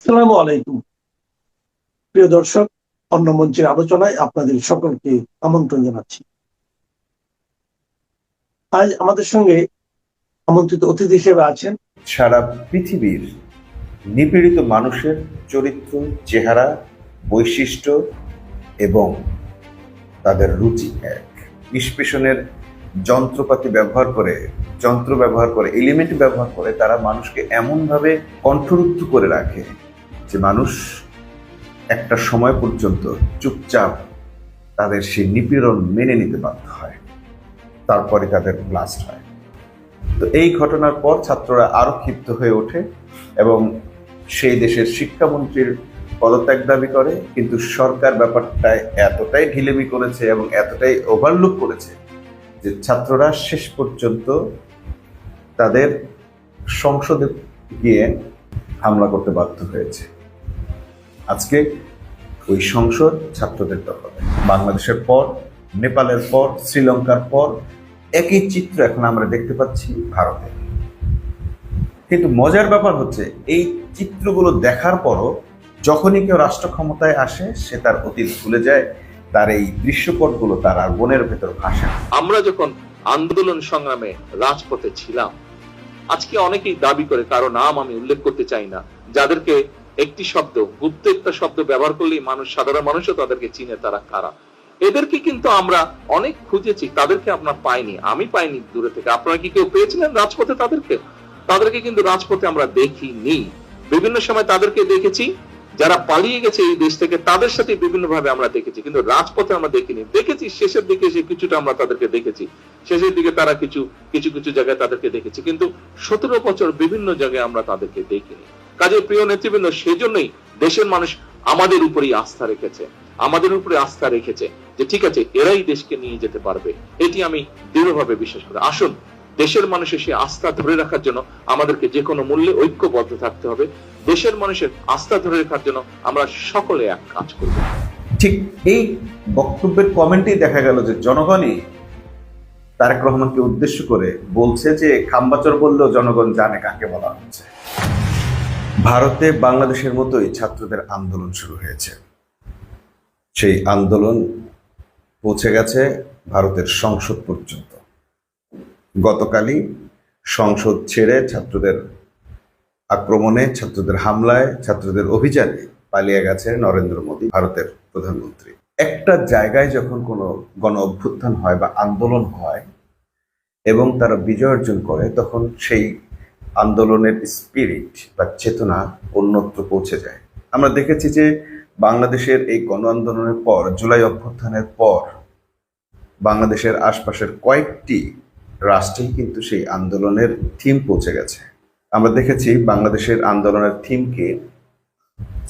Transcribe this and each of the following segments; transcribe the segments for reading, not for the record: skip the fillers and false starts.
আসসালামু আলাইকুম। প্রিয় দর্শক, অন্য মঞ্চের আলোচনায় আপনাদের সকলকে আমন্ত্রণ জানাচ্ছি। আজ আমাদের সঙ্গে আমন্ত্রিত অতিথি হিসেবে আছেন সারা পৃথিবীর নিপীড়িত মানুষের চরিত্র, চেহারা, বৈশিষ্ট্য এবং তাদের রুচি এক। নিষ্পেষণের যন্ত্র ব্যবহার করে এলিমেন্ট ব্যবহার করে তারা মানুষকে এমনভাবে কণ্ঠরুদ্ধ করে রাখে যে মানুষ একটা সময় পর্যন্ত চুপচাপ তাদের সেই নিপীড়ন মেনে নিতে বাধ্য হয়, তারপরে তাদের ব্লাস্ট হয়। তো এই ঘটনার পর ছাত্ররা আরো ক্ষিপ্ত হয়ে ওঠে এবং সেই দেশের শিক্ষামন্ত্রীর পদত্যাগ দাবি করে, কিন্তু সরকার ব্যাপারটায় এতটাই ঢিলেমি করেছে এবং এতটাই ওভারলুক করেছে যে ছাত্ররা শেষ পর্যন্ত তাদের সংসদে গিয়ে হামলা করতে বাধ্য হয়েছে। আজকে ওই সংসদ ছাত্রদের দখলে। বাংলাদেশের পর, নেপালের পর, শ্রীলঙ্কার পর একই চিত্র এখন আমরা দেখতে পাচ্ছি ভারতে। কিন্তু মজার ব্যাপার হচ্ছে, এই চিত্রগুলো দেখার পরও যখনই কেউ রাষ্ট্র ক্ষমতায় আসে সে তার অতীত ভুলে যায়, তার এই দৃশ্যপটগুলো তার আর মনের ভেতর ভাসে না। আমরা যখন আন্দোলন সংগ্রামে রাজপথে ছিলাম, আজকে অনেকেই দাবি করে, কারো নাম আমি উল্লেখ করতে চাই না, যাদেরকে একটি শব্দ, গুপ্ত একটা শব্দ ব্যবহার করলেই সাধারণ মানুষও তাদেরকে চিনে তারা কারা। এদেরকে কিন্তু আমরা অনেক খুঁজেছি, তাদেরকে আমরা পাইনি, আমি পাইনি দূরে থেকে। আপনারা কি কেউ পেয়েছিলেন রাজপথে? তাদেরকে কিন্তু রাজপথে আমরা দেখিনি। বিভিন্ন সময় তাদেরকে দেখেছি, যারা পালিয়ে গেছে এই দেশ থেকে তাদের সাথে বিভিন্ন ভাবে আমরা দেখেছি, কিন্তু রাজপথে আমরা দেখিনি। দেখেছি শেষের দিকে এসে কিছুটা আমরা তাদেরকে দেখেছি, শেষের দিকে তারা কিছু কিছু জায়গায় তাদেরকে দেখেছি, কিন্তু 17 বছর বিভিন্ন জায়গায় আমরা তাদেরকে দেখিনি। কাজে প্রিয় নেতৃবৃন্দ, সেজন্যই দেশের মানুষ আমাদের উপরেই আস্থা রেখেছে, যে ঠিক আছে, এরাই দেশকে নিয়ে যেতে পারবে। এটি আমি দৃঢ়ভাবে বিশ্বাস করি। আসুন, দেশের মানুষের সেই আস্থা ধরে রাখার জন্য আমাদেরকে যে কোনো মূল্যে ঐক্যবদ্ধ থাকতে হবে। দেশের মানুষের আস্থা ধরে রাখার জন্য আমরা সকলে এক কাজ করব। ঠিক এই বক্তব্যের কমেন্টেই দেখা গেল যে জনগণই তারেক রহমানকে উদ্দেশ্য করে বলছে যে খাম্বাচর বললেও জনগণ জানে কাকে বলা হচ্ছে। ভারতে বাংলাদেশের মতোই ছাত্রদের আন্দোলন শুরু হয়েছে। সেই আন্দোলন পৌঁছে গেছে ভারতের সংসদ পর্যন্ত। গতকালই সংসদ ছেড়ে ছাত্রদের আক্রমণে, ছাত্রদের হামলায়, ছাত্রদের অভিযানে পালিয়ে গেছে নরেন্দ্র মোদী, ভারতের প্রধানমন্ত্রী। একটা জায়গায় যখন কোনো গণ অভ্যুত্থান হয় বা আন্দোলন হয় এবং তারা বিজয় অর্জন করে, তখন সেই আন্দোলনের স্পিরিট বা চেতনা অন্যত্র পৌঁছে যায়। আমরা দেখেছি যে বাংলাদেশের এই গণ আন্দোলনের পর, জুলাই অভ্যুত্থানের পর, বাংলাদেশের আশপাশের কয়েকটি রাষ্ট্রেই কিন্তু সেই আন্দোলনের থিম পৌঁছে গেছে। আমরা দেখেছি বাংলাদেশের আন্দোলনের থিমকে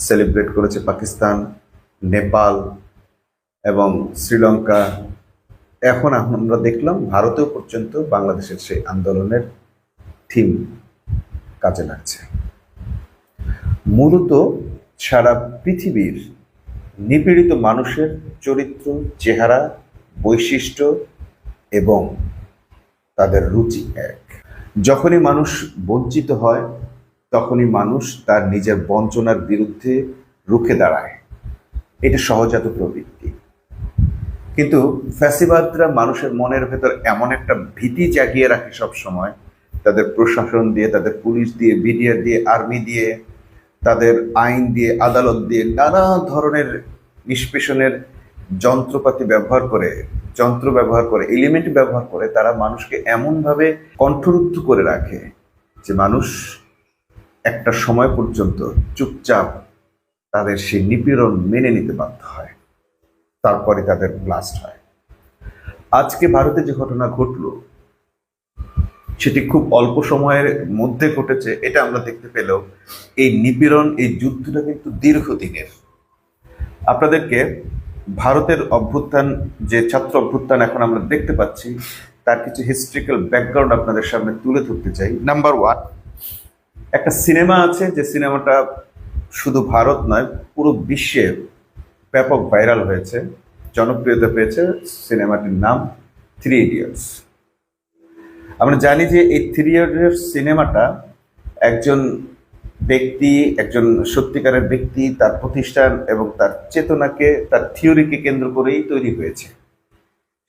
সেলিব্রেট করেছে পাকিস্তান, নেপাল এবং শ্রীলঙ্কা। এখন আমরা দেখলাম ভারতেও পর্যন্ত বাংলাদেশের সেই আন্দোলনের থিম কাজে লাগছে। মূলত সারা পৃথিবীর নিপীড়িত মানুষের চরিত্র, চেহারা, বৈশিষ্ট্য এবং তাদের রুচি এক। যখনই মানুষ বঞ্চিত হয় তখনই মানুষ তার নিজের বঞ্চনার বিরুদ্ধে রুখে দাঁড়ায়। এটা সহজাত প্রবৃত্তি। কিন্তু ফ্যাসিবাদরা মানুষের মনের ভেতর এমন একটা ভীতি জাগিয়ে রাখে সব সময়, তাদের প্রশাসন দিয়ে, তাদের পুলিশ দিয়ে, বিডিআর দিয়ে, আর্মি দিয়ে, তাদের আইন দিয়ে, আদালত দিয়ে, নানা ধরনের নিষ্পেষণের যন্ত্র ব্যবহার করে এলিমেন্ট ব্যবহার করে তারা মানুষকে এমনভাবে কণ্ঠরুদ্ধ করে রাখে যে মানুষ একটা সময় পর্যন্ত চুপচাপ তাদের সেই নিপীড়ন মেনে নিতে বাধ্য হয়, তারপরে তাদের ব্লাস্ট হয়। আজকে ভারতে যে ঘটনা ঘটল সেটি খুব অল্প সময়ের মধ্যে ঘটেছে, এটা আমরা দেখতে পেলেও এই নিপীড়ন, এই যুদ্ধটা কিন্তু দীর্ঘদিনের। আপনাদেরকে ভারতের অভ্যুত্থান, যে ছাত্র অভ্যুত্থান এখন আমরা দেখতে পাচ্ছি, তার কিছু হিস্ট্রিক্যাল ব্যাকগ্রাউন্ড আপনাদের সামনে তুলে ধরতে চাই। নাম্বার 1, একটা সিনেমা আছে, যে সিনেমাটা শুধু ভারত নয়, পুরো বিশ্বে ব্যাপক ভাইরাল হয়েছে, জনপ্রিয়তা পেয়েছে। সিনেমাটির নাম 3 ইডিয়টস। আমরা জানি যে এই 3 ইডিয়টস সিনেমাটা একজন ব্যক্তি, একজন সত্যিকারের ব্যক্তি, তার প্রতিষ্ঠান এবং তার চেতনাকে, তার থিওরিকে কেন্দ্র করেই তৈরি হয়েছে।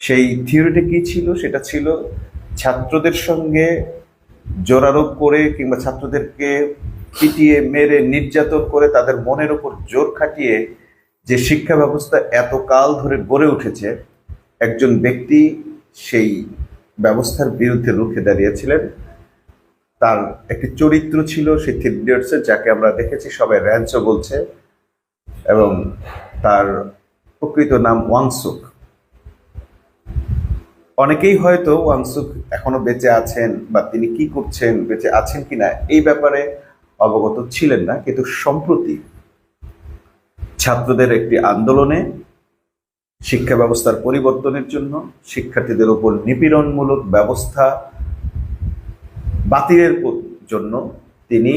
সেই থিওরিটা কি ছিল? সেটা ছিল ছাত্রদের সঙ্গে জোরারোপ করে কিংবা ছাত্রদেরকে পিটিয়ে মেরে নির্যাতন করে তাদের মনের উপর জোর খাটিয়ে যে শিক্ষা ব্যবস্থা এত কাল ধরে গড়ে উঠেছে, একজন ব্যক্তি সেই ব্যবস্থার বিরুদ্ধে রুখে দাঁড়িয়েছিলেন। তার একটি চরিত্র ছিল সেই থ্রি ইডিয়টসের, যাকে আমরা দেখেছি সবাই র্যাঞ্চো বলছে, এবং তার প্রকৃত নাম ওয়াংসুক। অনেকেই হয়তো ওয়াংসুক এখনো বেঁচে আছেন বা তিনি কি করছেন, বেঁচে আছেন কিনা এই ব্যাপারে অবগত ছিলেন না, কিন্তু সম্প্রতি ছাত্রদের একটি আন্দোলনে শিক্ষা ব্যবস্থার পরিবর্তনের জন্য, শিক্ষার্থীদের উপর নিপীড়নমূলক ব্যবস্থা বাতিলের জন্য তিনি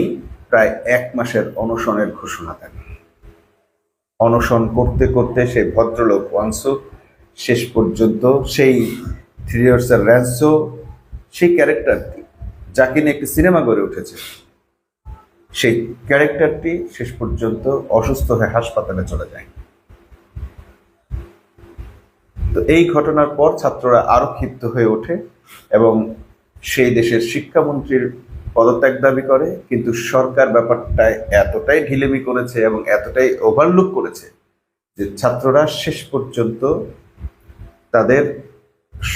প্রায় 1 মাসের অনশনের ঘোষণা দেন। অনশন করতে করতে সেই ভদ্রলোক ওয়াংসুক শেষ পর্যন্ত সেই থ্রি ইডিয়টসের র্যাঞ্চো, সেই ক্যারেক্টারটি যাকে নিয়ে একটি সিনেমা গড়ে উঠেছে, সেই ক্যারেক্টারটি শেষ পর্যন্ত অসুস্থ হয়ে হাসপাতালে চলে যায়। তো এই ঘটনার পর ছাত্ররা আরো ক্ষিপ্ত হয়ে ওঠে এবং সেই দেশের শিক্ষামন্ত্রীর পদত্যাগ দাবি করে, কিন্তু সরকার ব্যাপারটা এতটাই ঢিলেমি করেছে এবং এতটাই ওভারলুক করেছে যে ছাত্ররা শেষ পর্যন্ত তাদের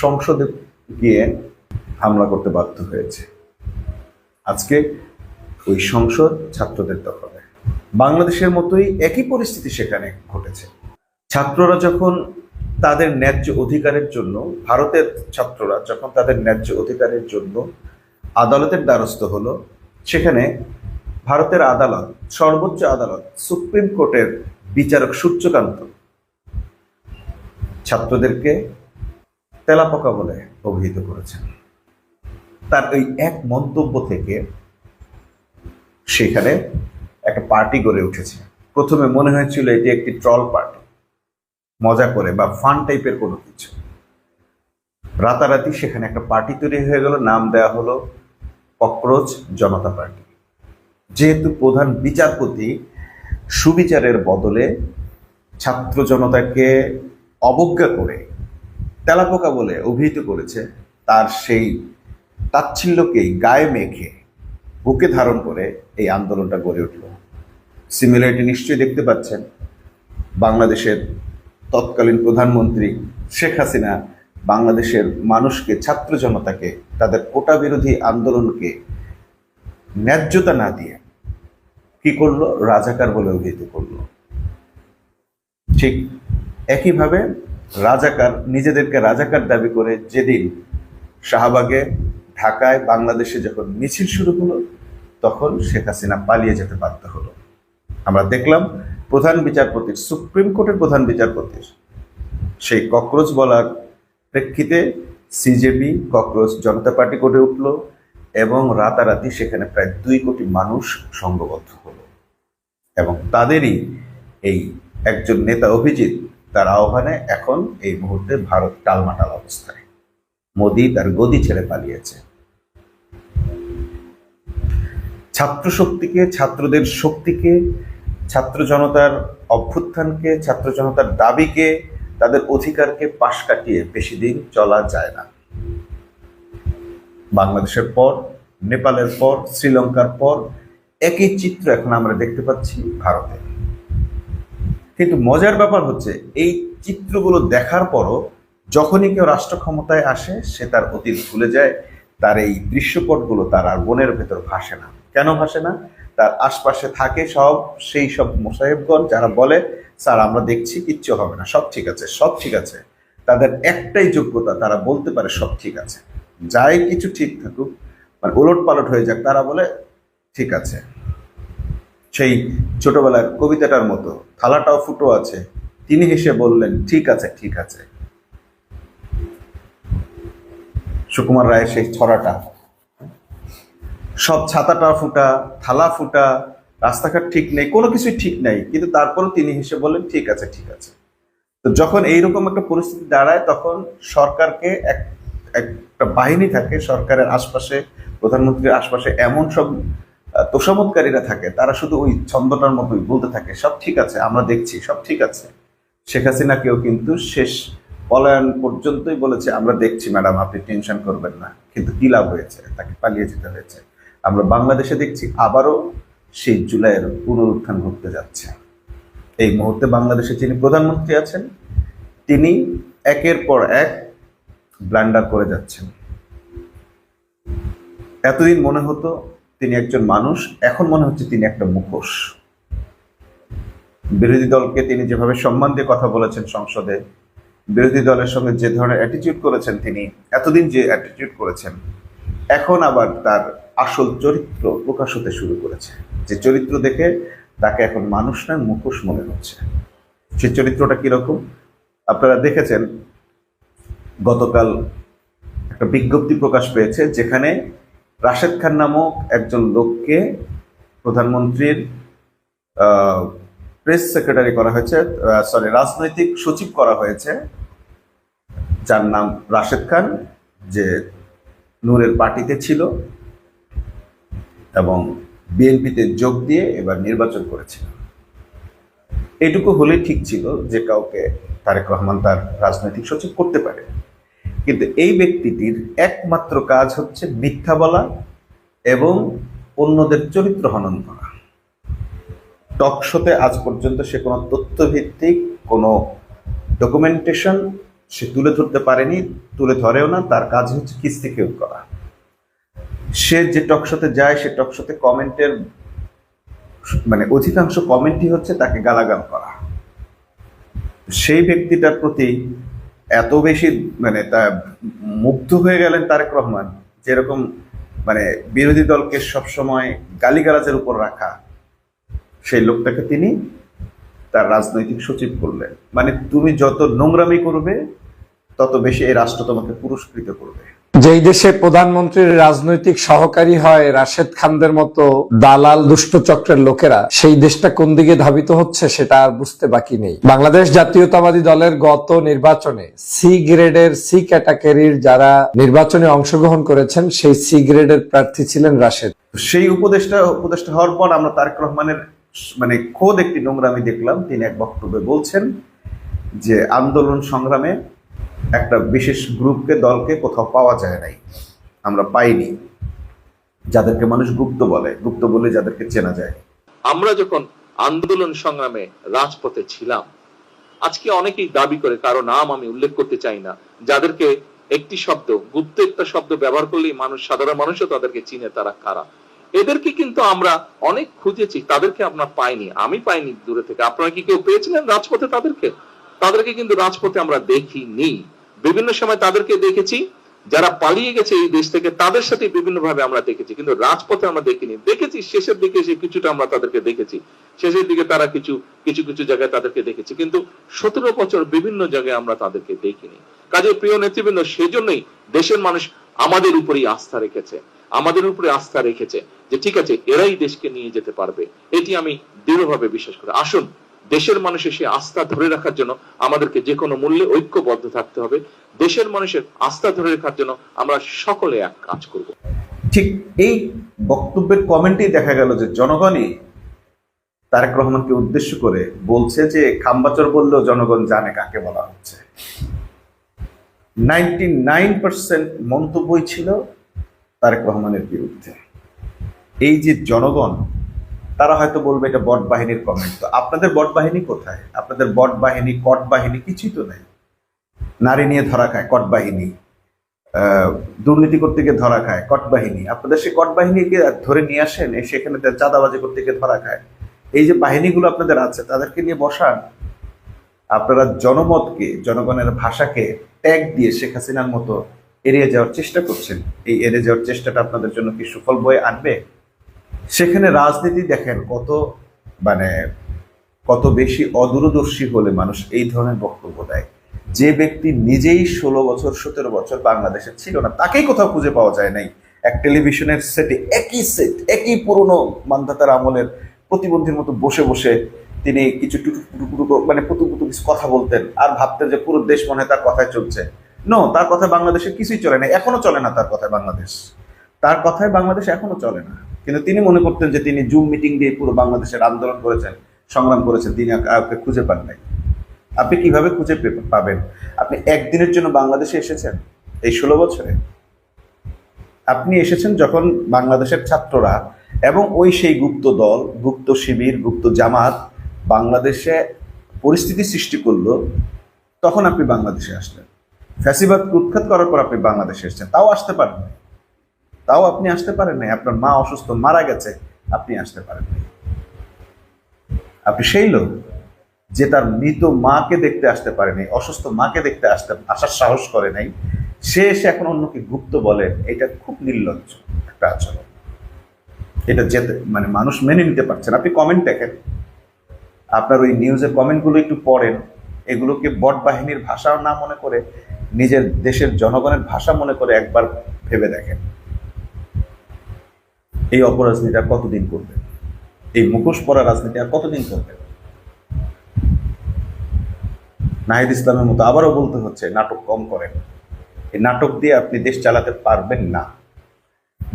সংসদে গিয়ে হামলা করতে বাধ্য হয়েছে। আজকে ওই সংসদ ছাত্রদের দখলে। বাংলাদেশের মতোই একই পরিস্থিতি সেখানে ঘটেছে। ছাত্ররা যখন তাদের ন্যায্য অধিকারের জন্য, ভারতের ছাত্ররা যখন তাদের ন্যায্য অধিকারের জন্য আদালতের দ্বারস্থ হলো, সেখানে ভারতের আদালত, সর্বোচ্চ আদালত, সুপ্রিম কোর্টের বিচারক সূর্যকান্ত ছাত্রদেরকে তেলাপোকা বলে অভিহিত করেছেন। তার ওই এক মন্তব্য থেকে সেখানে একটা পার্টি গড়ে উঠেছে। প্রথমে মনে হয়েছিল এটি একটি ট্রল পার্টি, মজা করে বা ফান টাইপের কোনো কিছু। রাতারাতি সেখানে একটা পার্টি তৈরি হয়ে গেল, নাম দেওয়া হলো ককরোচ জনতা পার্টি। যেহেতু প্রধান বিচারপতি সুবিচারের বদলে ছাত্র জনতাকে অবজ্ঞা করে তেলাপোকা বলে অভিহিত করেছে, তার সেই তাচ্ছিল্যকেই গায়ে মেখে বুকে ধারণ করে এই আন্দোলনটা গড়ে উঠল। সিমিলারিটি নিশ্চয়ই দেখতে পাচ্ছেন। বাংলাদেশের তৎকালীন প্রধানমন্ত্রী শেখ হাসিনা বাংলাদেশের মানুষকে, ছাত্র জনতাকে, তাদের কোটা বিরোধী আন্দোলনকে ন্যায্যতা না দিয়ে কি করলো? রাজাকার বলে অভিহিত করলো। ঠিক একইভাবে রাজাকার, নিজেদেরকে রাজাকার দাবি করে যেদিন শাহবাগে, ঢাকায়, বাংলাদেশে যখন মিছিল শুরু হলো, তখন শেখ হাসিনা পালিয়ে যেতে বাধ্য হলো। আমরা দেখলাম প্রধান বিচারপতির, সুপ্রিম কোর্টের প্রধান বিচারপতির সেই ককরোচ বলার প্রেক্ষিতে সিজেপি ককরোচ জনতা পার্টি গড়ে উঠল এবং রাতারাতি সেখানে প্রায় 2 কোটি মানুষ সংঘবদ্ধ হলো এবং তাদেরই এই একজন নেতা অভিজিৎ, তার আহ্বানে এখন এই মুহূর্তে ভারত টালমাটাল অবস্থায়। মোদি তার গদি ছেড়ে পালিয়েছে। ছাত্র শক্তিকে, ছাত্রদের শক্তিকে, ছাত্র জনতার অভ্যুত্থানকে, ছাত্র জনতার দাবিকে, তাদের অধিকারকে পাশ কাটিয়ে বেশি দিন চলা যায় না। বাংলাদেশের পর, নেপালের পর, শ্রীলঙ্কার পর একই চিত্র এখন আমরা দেখতে পাচ্ছি ভারতে। কিন্তু মজার ব্যাপার হচ্ছে, এই চিত্রগুলো দেখার পরও যখনই কেউ রাষ্ট্র ক্ষমতায় আসে, সে তার অতীত ভুলে যায়। তার এই দৃশ্যপটগুলো তার আর মনের ভেতর ভাসে না। কেন ভাসে না? তার আশপাশে থাকে সেই সব মোসাহেবগণ যারা বলে, স্যার আমরা দেখছি, কিচ্ছু হবে না, সব ঠিক আছে, সব ঠিক আছে। তাদের একটাই যোগ্যতা, তারা বলতে পারে সব ঠিক আছে, যাই কিছু ঠিক থাকুক, মানে ওলট পালট হয়ে যাক, তারা বলে ঠিক আছে। সেই ছোটবেলার কবিতাটার মতো, থালাটাও ফুটো আছে, তিনি হেসে বললেন ঠিক আছে, ঠিক আছে। সুকুমার রায়ের সেই ছড়াটা, সব ছাতাটা ফুটা, থালা ফুটা, রাস্তাঘাট ঠিক নেই, কোনো কিছুই ঠিক নেই, কিন্তু তারপরও তিনি হেসে বললেন ঠিক আছে, ঠিক আছে। তো যখন এইরকম একটা পরিস্থিতি দাঁড়ায়, তখন সরকারকে একটা বাহিনী থাকে সরকারের আশপাশে, প্রধানমন্ত্রীর আশপাশে, এমন সব তোষামতকারীরা থাকে, তারা শুধু ওই ছন্দটার মতোই বলতে থাকে সব ঠিক আছে, আমরা দেখছি সব ঠিক আছে। শেখ হাসিনাকেও কিন্তু শেষ পলায়ন পর্যন্তই বলেছে আমরা দেখছি ম্যাডাম, আপনি টেনশন করবেন না, কিন্তু কি লাভ হয়েছে, তাকে পালিয়ে যেতে হয়েছে। আমরা বাংলাদেশে দেখছি আবারও সেই জুলাইয়ের পুনরুত্থান ঘটতে যাচ্ছে। এই মুহূর্তে বাংলাদেশে যিনি প্রধানমন্ত্রী আছেন তিনি একের পর এক ব্লান্ডার করে যাচ্ছেন। এতদিন মনে হতো তিনি একজন মানুষ, এখন মনে হচ্ছে তিনি একটা মুখোশ। বিরোধী দলকে তিনি যেভাবে সম্মান দিয়ে কথা বলেছেন সংসদে, বিরোধী দলের সঙ্গে যে ধরনের অ্যাটিটিউড করেছেন, তিনি এতদিন যে অ্যাটিটিউড করেছেন, এখন আবার তার আসল চরিত্র প্রকাশ হতে শুরু করেছে। যে চরিত্র দেখে তাকে এখন মানুষ নয় মুখোশ মনে হচ্ছে। সেই চরিত্রটা কিরকম আপনারা দেখেছেন, গতকাল একটা বিজ্ঞপ্তি প্রকাশ পেয়েছে যেখানে রাশেদ খান নামক একজন লোককে প্রধানমন্ত্রীর প্রেস সেক্রেটারি করা হয়েছে, রাজনৈতিক সচিব করা হয়েছে, যার নাম রাশেদ খান, যে নূরের পার্টিতে ছিল এবং বিএনপিতে যোগ দিয়ে এবার নির্বাচন করেছিল। এটুকু হলে ঠিক ছিল যে কাউকে তারেক রহমান তার রাজনৈতিক সচিব করতে পারে, কিন্তু এই ব্যক্তিটির একমাত্র কাজ হচ্ছে মিথ্যা বলা এবং অন্যদের চরিত্র হনন করা। টক শোতে আজ পর্যন্ত সে কোনো তথ্যভিত্তিক কোনো ডকুমেন্টেশন সে তুলে ধরতে পারেনি, তুলে ধরেও না। তার কাজ হচ্ছে কিস্তি কেউ করা। সে যে টক শোতে যায়, সে টক শোতে কমেন্টের অধিকাংশ কমেন্টই হচ্ছে তাকে গালাগাল করা। সেই ব্যক্তিটার প্রতি এত বেশি তা মুগ্ধ হয়ে গেলেন তারেক রহমান, যেরকম বিরোধী দলকে সবসময় গালিগালাজের উপর রাখা, সেই লোকটাকে তিনি তার রাজনৈতিক সচিব করলেন। তুমি যত নোংরামি করবে তত বেশি এই রাষ্ট্র তোমাকে পুরস্কৃত করবে। যেই দেশে প্রধানমন্ত্রীর রাজনৈতিক সহকারী হয় রাশেদ খানদের মতো দালাল দুষ্ট চক্রের লোকেরা, সেই দেশটা কোন দিকে ধাবিত হচ্ছে সেটা আর বুঝতে বাকি নেই। বাংলাদেশ জাতীয়তাবাদী দলের গত নির্বাচনে সি গ্রেডের সি ক্যাটাগরির যারা নির্বাচনে অংশগ্রহণ করেছেন, সেই সি গ্রেডের প্রার্থী ছিলেন রাশেদ। সেই উপদেষ্টা হওয়ার পর আমরা তারেক রহমানের খোদ একটি নোংরামি দেখলাম। তিনি এক বক্তব্যে বলছেন যে আন্দোলন সংগ্রামে একটা বিশেষ গ্রুপকে, দলকে কোথাও পাওয়া যায় নাই, আমরা পাইনি, যাদেরকে মানুষ গুপ্ত বলে যাদেরকে চেনা যায়। আমরা যখন আন্দোলন সংগ্রামে রাজপথে ছিলাম, আজকে অনেকেই দাবি করে, কারো নাম আমি উল্লেখ করতে চাই না, যাদেরকে একটি শব্দ, গুপ্ত একটা শব্দ ব্যবহার করলেই সাধারণ মানুষও তাদেরকে চিনে তারা কারা। এদেরকে কিন্তু আমরা অনেক খুঁজেছি, তাদেরকে আমরা পাইনি, আমি পাইনি দূরে থেকে। আপনারা কি কেউ পেয়েছিলেন রাজপথে? তাদেরকে কিন্তু রাজপথে আমরা দেখিনি। বিভিন্ন সময় তাদেরকে দেখেছি, যারা পালিয়ে গেছে এই দেশ থেকে তাদের সাথে বিভিন্ন ভাবে আমরা দেখেছি, কিন্তু রাজপথে আমরা দেখিনি। দেখেছি শেষের দিকে এসে কিছুটা আমরা তাদেরকে দেখেছি, শেষের দিকে তারা কিছু জায়গায় তাদেরকে দেখেছি, কিন্তু 17 বছর বিভিন্ন জায়গায় আমরা তাদেরকে দেখিনি। কাজে প্রিয় নেতৃবৃন্দ, সেজন্যই দেশের মানুষ আমাদের উপরেই আস্থা রেখেছে যে ঠিক আছে, এরাই দেশকে নিয়ে যেতে পারবে। এটি আমি দৃঢ়ভাবে বিশ্বাস করি। আসুন, দেশের মানুষের সেই আস্থা ধরে রাখার জন্য আমাদেরকে যে কোনো মূল্যে ঐক্যবদ্ধ থাকতে হবে। দেশের মানুষের আস্থা ধরে রাখার জন্য আমরা সকলে এক কাজ করব। ঠিক এই বক্তব্যের কমেন্টেই দেখা গেল যে জনগণই তারেক রহমানকে উদ্দেশ্য করে বলছে যে খাম্বাচর বললেও জনগণ জানে কাকে বলা হচ্ছে। 99% মন্তব্যই ছিল তারেক রহমানের বিরুদ্ধে। এই যে জনগণ, তারা হয়তো বলবে এটা বট বাহিনীর কমেন্ট। তো আপনাদের বট বাহিনী কোথায়? আপনাদের বট বাহিনী, কট বাহিনী কিছুই তো নেই। নারী নিয়ে ধরা খায় কট বাহিনী, দুর্নীতি করতে গিয়ে ধরা খায় কট বাহিনী। আপনাদের সেই কট বাহিনীকে ধরে নিয়ে আসেন, সেখানে চাঁদাবাজি করতে গিয়ে ধরা খায়। এই যে বাহিনীগুলো আপনাদের আছে, তাদেরকে নিয়ে বসান। আপনারা জনমতকে, জনগণের ভাষাকে ট্যাগ দিয়ে শেখ হাসিনার মতো এড়িয়ে যাওয়ার চেষ্টা করছেন। এই এড়িয়ে যাওয়ার চেষ্টাটা আপনাদের জন্য কি সুফল বয়ে আনবে? সেখানে রাজনীতি দেখেন কত বেশি অদূরদর্শী হলে মানুষ এই ধরনের বক্তব্য দেয়। যে ব্যক্তি নিজেই 16 বছর 17 বছর বাংলাদেশে ছিল না, তাকেই কোথাও খুঁজে পাওয়া যায় নাই। এক টেলিভিশনের সেটে একই পুরনো মান্ধাতার আমলের প্রতিবন্ধীর মতো বসে বসে তিনি কিছু পুতু কিছু কথা বলতেন আর ভাবতেন যে পুরো দেশ মনে হয় তার কথায় চলছে। তার কথায় বাংলাদেশে কিছুই চলে না, এখনো চলে না তার কথায় বাংলাদেশ। এখনো চলে না। কিন্তু তিনি মনে করতেন যে তিনি জুম মিটিং দিয়ে পুরো বাংলাদেশের আন্দোলন করেছেন, সংগ্রাম করেছেন, তিনি কাউকে খুঁজে পান নাই। আপনি কিভাবে খুঁজে পাবেন? আপনি একদিনের জন্য বাংলাদেশে এসেছেন এই 16 বছরে? আপনি এসেছেন যখন বাংলাদেশের ছাত্ররা এবং ওই সেই গুপ্ত দল, গুপ্ত শিবির, গুপ্ত জামাত বাংলাদেশে পরিস্থিতি সৃষ্টি করলো, তখন আপনি বাংলাদেশে আসলেন। ফ্যাসিবাদ উৎখাত করার পর আপনি বাংলাদেশে এসেছেন, তাও আসতে পারেন নাই। তাও আপনি আসতে পারেন নাই। আপনার মা অসুস্থ, মারা গেছে, আপনি আসতে পারেন নাই। আপনি সেই লোক যে তার মৃত মাকে দেখতে আসতে পারে নাই, অসুস্থ মাকে দেখতে আসার সাহস করে নাই, সে এসে এখন অন্যকে গুপ্ত বলে, এটা খুব নির্লজ্জ একটা আচরণ। এটা যেতে মানে মানুষ মেনে নিতে পারছে না। আপনি কমেন্ট দেখেন, আপনার ওই নিউজের কমেন্টগুলো একটু পড়েন, এগুলোকে বট বাহিনীর ভাষা না মনে করে নিজের দেশের জনগণের ভাষা মনে করে একবার ভেবে দেখেন, এই অপরাজনীতি আর কতদিন করবেন? এই মুখোশ পরা রাজনীতি আর কতদিন করবেন? নাহিদ ইসলামের মতো আবারও বলতে হচ্ছে, নাটক কম করেন। এই নাটক দিয়ে আপনি দেশ চালাতে পারবেন না।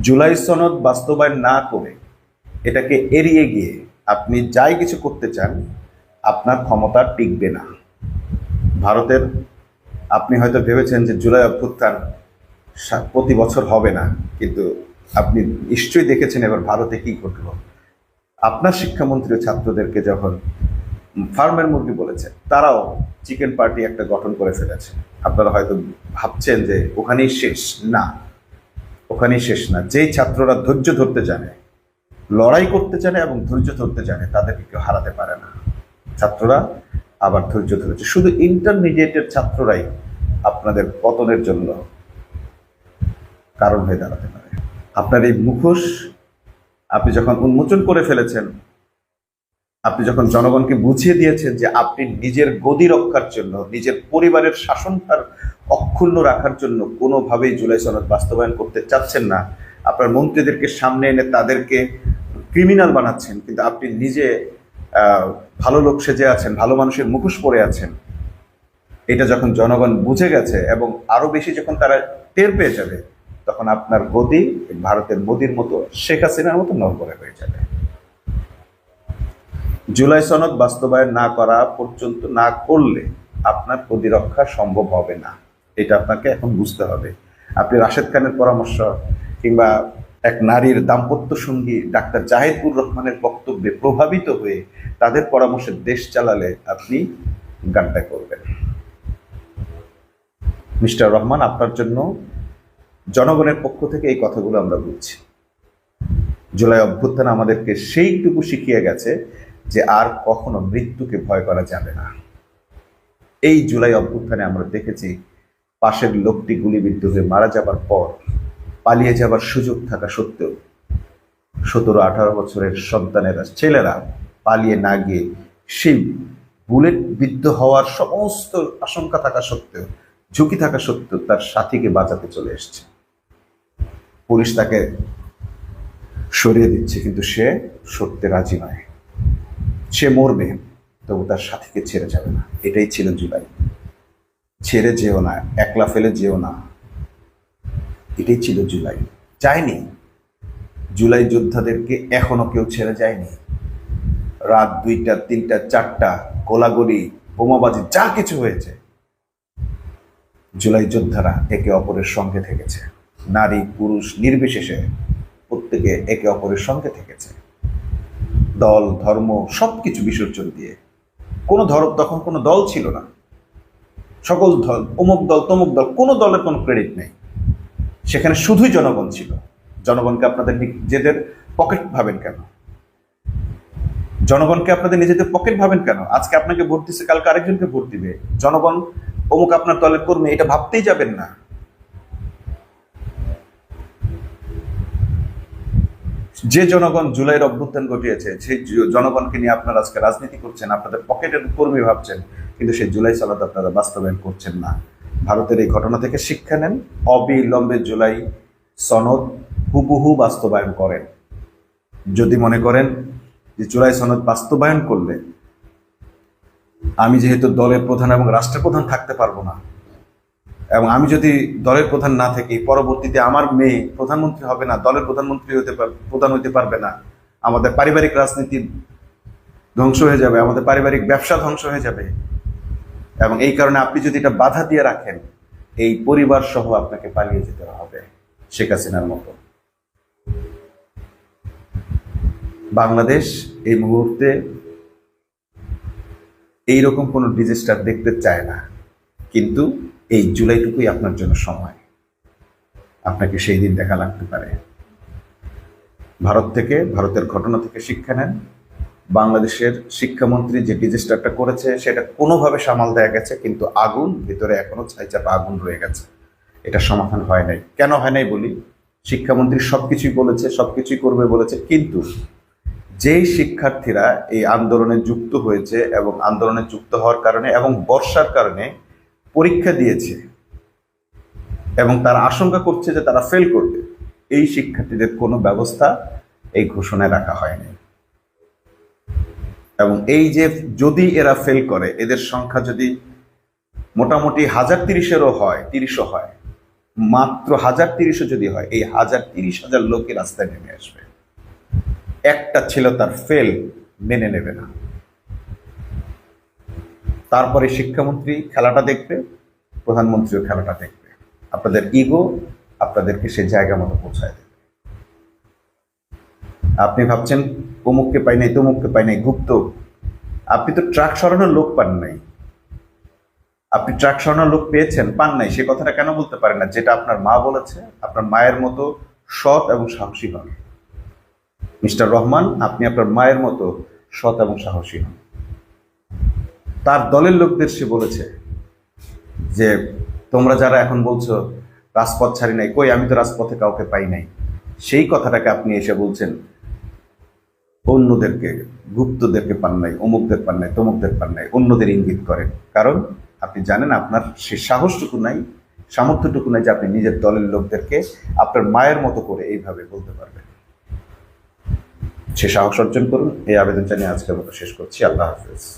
জুলাই সনদ বাস্তবায়ন না করে, এটাকে এড়িয়ে গিয়ে আপনি যাই কিছু করতে চান, আপনার ক্ষমতা টিকবে না। ভারতের, আপনি হয়তো ভেবেছেন যে জুলাই অভ্যুত্থান প্রতি বছর হবে না, কিন্তু আপনি নিশ্চয়ই দেখেছেন এবার ভারতে কি ঘটলো। আপনার শিক্ষামন্ত্রী ছাত্রদেরকে যখন ফার্মের মুরগি বলেছে, তারাও চিকেন পার্টি একটা গঠন করে ফেলেছে। আপনারা হয়তো ভাবছেন যে ওখানেই শেষ। না, ওখানেই শেষ না। যেই ছাত্ররা ধৈর্য ধরতে জানে, লড়াই করতে জানে এবং ধৈর্য ধরতে জানে, তাদেরকে কেউ হারাতে পারে না। ছাত্ররা আবার ধৈর্য ধরেছে। শুধু ইন্টারমিডিয়েটের ছাত্ররাই আপনাদের পতনের জন্য কারণ হয়ে দাঁড়াতে পারে। আপনার এই মুখোশ আপনি যখন উন্মোচন করে ফেলেছেন, আপনি যখন জনগণকে বুঝিয়ে দিয়েছেন যে আপনি নিজের গদি রক্ষার জন্য, নিজের পরিবারের শাসনভার অক্ষুণ্ণ রাখার জন্য কোনোভাবেই জুলাই সনদ বাস্তবায়ন করতে চাচ্ছেন না, আপনার মন্ত্রীদেরকে সামনে এনে তাদেরকে ক্রিমিনাল বানাচ্ছেন, কিন্তু আপনি নিজে ভালো লোক সেজে আছেন, ভালো মানুষের মুখোশ পরে আছেন, এটা যখন জনগণ বুঝে গেছে এবং আরো বেশি যখন তারা টের পেয়ে যাবে, তখন আপনার গদি ভারতের মোদির মতো, শেখ হাসিনার মতো নড়বড়ে হয়ে যাবে। জুলাই সনদ বাস্তবায়ন না করা পর্যন্ত, না করলে আপনার প্রতিরক্ষা সম্ভব হবে না। এটা আপনাকে এখন বুঝতে হবে। আপনি রাশেদ খানের পরামর্শ কিংবা এক নারীর দাম্পত্য সঙ্গী ডাক্তার জাহিদুর রহমানের বক্তব্যে প্রভাবিত হয়ে তাদের পরামর্শে দেশ চালালে আপনি গানটা করবেন। মিস্টার রহমান, আপনার জন্য জনগণের পক্ষ থেকে এই কথাগুলো আমরা বুঝছি। জুলাই অভ্যুত্থান আমাদেরকে সেইটুকু শিখিয়ে গেছে যে আর কখনো মৃত্যুকে ভয় করা যাবে না। এই জুলাই অভ্যুত্থানে আমরা দেখেছি পাশের লোকটি গুলিবিদ্ধ হয়ে মারা যাবার পর পালিয়ে যাবার সুযোগ থাকা সত্ত্বেও 17-18 বছরের সন্তানেরা, ছেলেরা পালিয়ে না গিয়ে সেই বুলেট বিদ্ধ হওয়ার সমস্ত আশঙ্কা থাকা সত্ত্বেও, ঝুঁকি থাকা সত্ত্বেও তার সাথীকে বাঁচাতে চলে এসছে। পুলিশ তাকে সরিয়ে দিচ্ছে, কিন্তু সে সরতে রাজি নয়। সে মরবে, তবু তার সাথীকে ছেড়ে যাবে না। এটাই ছিল জুলাই। ছেড়ে যেও না, একলা ফেলে যেও না, এটাই ছিল জুলাই। যায়নি, জুলাই যোদ্ধাদেরকে এখনো কেউ ছেড়ে যায়নি। রাত 2টা, 3টা, 4টা, গোলাগুলি, বোমাবাজি, যা কিছু হয়েছে, জুলাই যোদ্ধারা একে অপরের সঙ্গে থেকেছে। নারী পুরুষ নির্বিশেষে প্রত্যেকে একে অপরের সঙ্গে থেকেছে। দল ধর্ম সবকিছু বিসর্জন দিয়ে। তখন কোনো দল ছিল না। সকল দল, অমুক দল তমুক দল, কোনো দলের কোনো ক্রেডিট নেই। সেখানে শুধুই জনগণ ছিল। জনগণকে আপনাদের নিজেদের পকেট ভাবেন কেন? জনগণকে আপনাদের নিজেদের পকেট ভাবেন কেন? আজকে আপনাকে ভোট দিচ্ছে, কালকে আরেকজনকে ভোট দিবে। জনগণ অমুক আপনার দলের কর্মী, এটা ভাবতেই যাবেন না। যে জনগণ জুলাইয়ের অভ্যুত্থান ঘটিয়েছে, সেই জনগণকে নিয়ে আপনারা আজকে রাজনীতি করছেন, আপনাদের পকেটের কর্মী ভাবছেন, কিন্তু সেই জুলাই সনদ আপনারা বাস্তবায়ন করছেন না। ভারতের এই ঘটনা থেকে শিক্ষা নেন, অবিলম্বে জুলাই সনদ হুবহু বাস্তবায়ন করেন। যদি মনে করেন যে জুলাই সনদ বাস্তবায়ন করলে আমি যেহেতু দলের প্রধান এবং রাষ্ট্রপ্রধান থাকতে পারবো না, এবং আমি যদি দলের প্রধান না থাকি, পরবর্তীতে আমার মেয়ে প্রধানমন্ত্রী হবে না, দলের প্রধানমন্ত্রী প্রধান হতে পারবে না, আমাদের পারিবারিক রাজনীতি ধ্বংস হয়ে যাবে, আমাদের পারিবারিক ব্যবসা ধ্বংস হয়ে যাবে। এবং এই কারণে আপনি যদি এটা বাধা দিয়ে রাখেন, এই পরিবার সহ আপনাকে পালিয়ে যেতে হবে শেখ হাসিনার মতো। বাংলাদেশ এই মুহূর্তে এইরকম কোনো ডিজাস্টার দেখতে চায় না, কিন্তু এই জুলাইটুকুই আপনার জন্য সময়, আপনাকে সেই দিন দেখা লাগতে পারে। ভারতের ঘটনা থেকে শিক্ষা নেন। বাংলাদেশের শিক্ষামন্ত্রী যে ডিজাস্টারটা করেছে সেটা কোনোভাবে সামাল দেয়া গেছে, কিন্তু আগুন ভিতরে এখনো ছাইচাপা আগুন রয়ে গেছে, এটা সমাধান হয় নাই। কেন হয় নাই বলি, শিক্ষামন্ত্রী সবকিছুই বলেছে, সবকিছুই করবে বলেছে, কিন্তু যেই শিক্ষার্থীরা এই আন্দোলনে যুক্ত হয়েছে এবং আন্দোলনে যুক্ত হওয়ার কারণে এবং বর্ষার কারণে পরীক্ষা দিয়েছে এবং তারা আশঙ্কা করছে যে তারা ফেল করবে, এই শিক্ষার্থীদের কোনো ব্যবস্থা এই ঘোষণায় রাখা হয়নি। এবং এই যে যদি এরা ফেল করে, এদের সংখ্যা যদি মোটামুটি 1030-এরও হয়, 30ও হয়, মাত্র 1030ও যদি হয়, এই 1030,000 লোকই রাস্তায় নেমে আসবে। একটা ছিল তার ফেল মেনে নেবে না, তারপরে শিক্ষামন্ত্রী খেলাটা দেখবে, প্রধানমন্ত্রীও খেলাটা দেখবে। আপনাদের ইগো আপনাদেরকে সে জায়গা মতো পৌঁছায় দেবে। আপনি ভাবছেন অমুককে পাই নাই, তমুককে পাই নাই, গুপ্ত। আপনি তো ট্রাক সরানোর লোক পান নাই। আপনি ট্রাক সরানোর লোক পেয়েছেন, পান নাই। সে কথাটা কেন বলতে পারেন না? যেটা আপনার মা বলেছে, আপনার মায়ের মতো সৎ এবং সাহসী হন মিস্টার রহমান। আপনি আপনার মায়ের মতো সৎ এবং সাহসী হন। তার দলের লোকদের সে বলেছে যে তোমরা যারা এখন বলছো রাজপথ ছাড়ি নাই, কই আমি তো রাজপথে কাউকে পাই নাই, সেই কথাটাকে আপনি এসে বলছেন অন্যদেরকে, গুপ্তদেরকে পান নাই, অমুকদের পান নাই, তমুকদের পান নাই, অন্যদের ইঙ্গিত করেন। কারণ আপনি জানেন আপনার সে সাহসটুকু নাই, সামর্থ্যটুকু নাই যে আপনি নিজের দলের লোকদেরকে আপনার মায়ের মতো করে এইভাবে বলতে পারবেন। সে সাহস অর্জন করুন, এই আবেদন জানিয়ে আজকের মতো শেষ করছি। আল্লাহ হাফেজ।